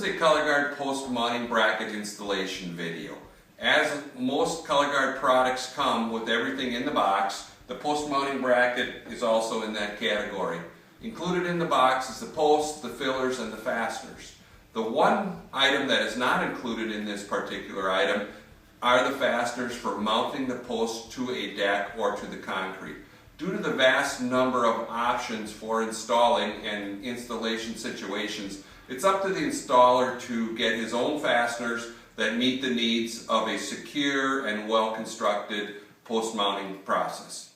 is a ColorGuard post mounting bracket installation video. As most ColorGuard products come with everything in the box, the post mounting bracket is also in that category. Included in the box is the posts, the fillers, and the fasteners. The one item that is not included in this particular item are the fasteners for mounting the post to a deck or to the concrete. Due to the vast number of options for installing and installation situations, it's up to the installer to get his own fasteners that meet the needs of a secure and well-constructed post-mounting process.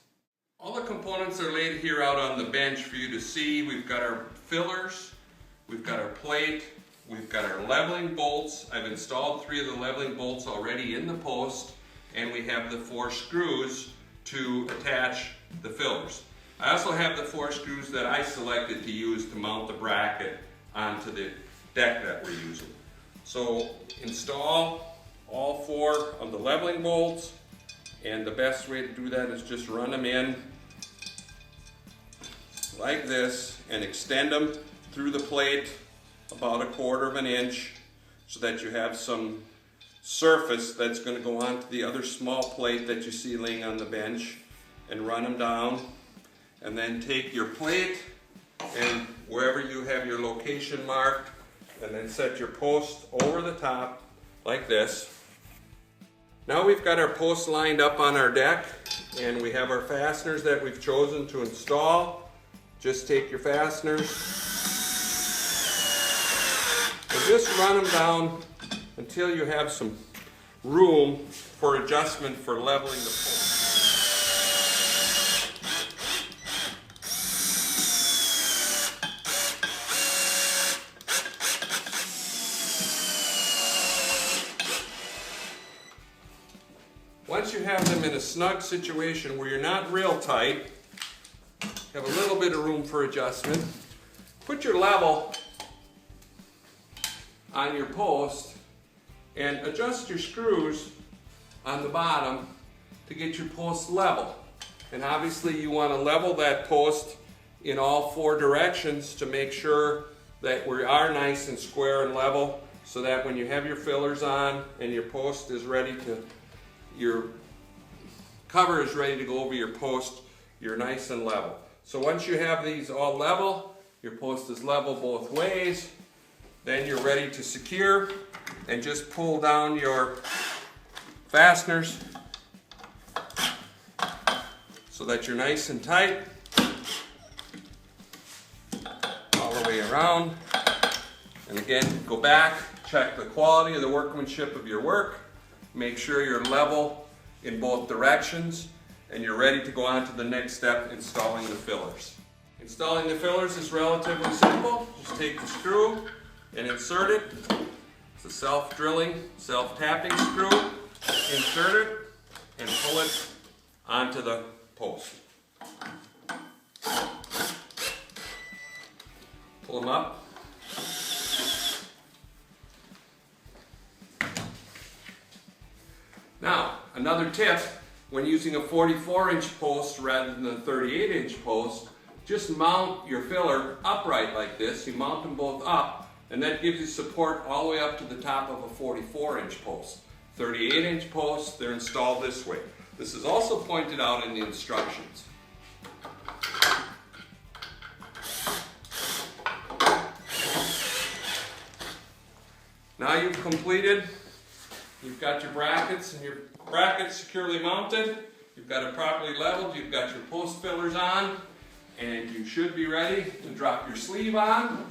All the components are laid here out on the bench for you to see. We've got our fillers, we've got our plate, we've got our leveling bolts. I've installed 3 of the leveling bolts already in the post, and we have the 4 screws to attach the fillers. I also have the 4 screws that I selected to use to mount the bracket onto the deck that we're using. So install all 4 of the leveling bolts, and the best way to do that is just run them in like this and extend them through the plate about 1/4 of an inch so that you have some surface that's going to go onto the other small plate that you see laying on the bench, and run them down. And then take your plate and wherever you have your location marked, and then set your post over the top like this. Now we've got our posts lined up on our deck, and we have our fasteners that we've chosen to install. Just take your fasteners and just run them down until you have some room for adjustment for leveling the post. Once you have them in a snug situation where you're not real tight, have a little bit of room for adjustment, put your level on your post and adjust your screws on the bottom to get your post level. And obviously you want to level that post in all 4 directions to make sure that we are nice and square and level, so that when you have your fillers on and your post is ready to, your cover is ready to go over your post, you're nice and level. So once you have these all level, your post is level both ways, then you're ready to secure, and just pull down your fasteners so that you're nice and tight all the way around. And again, go back, check the quality of the workmanship of your work, make sure you're level in both directions, and you're ready to go on to the next step, installing the fillers. Installing the fillers is relatively simple. Just take the screw and insert it. It's a self-drilling, self-tapping screw. Insert it and pull it onto the post. Pull them up. Now, another tip, when using a 44-inch post rather than a 38-inch post, just mount your filler upright like this. You mount them both up, and that gives you support all the way up to the top of a 44-inch post. 38-inch posts, they're installed this way. This is also pointed out in the instructions. Now you've completed. You've got your brackets, and your brackets securely mounted. You've got it properly leveled. You've got your post fillers on, and you should be ready to drop your sleeve on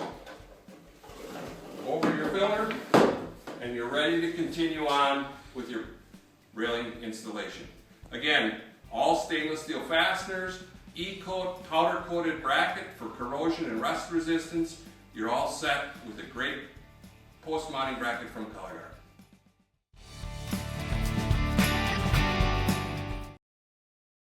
over your filler, and you're ready to continue on with your railing installation. Again, all stainless steel fasteners, E-coat powder coated bracket for corrosion and rust resistance. You're all set with a great post mounting bracket from ColorGuard.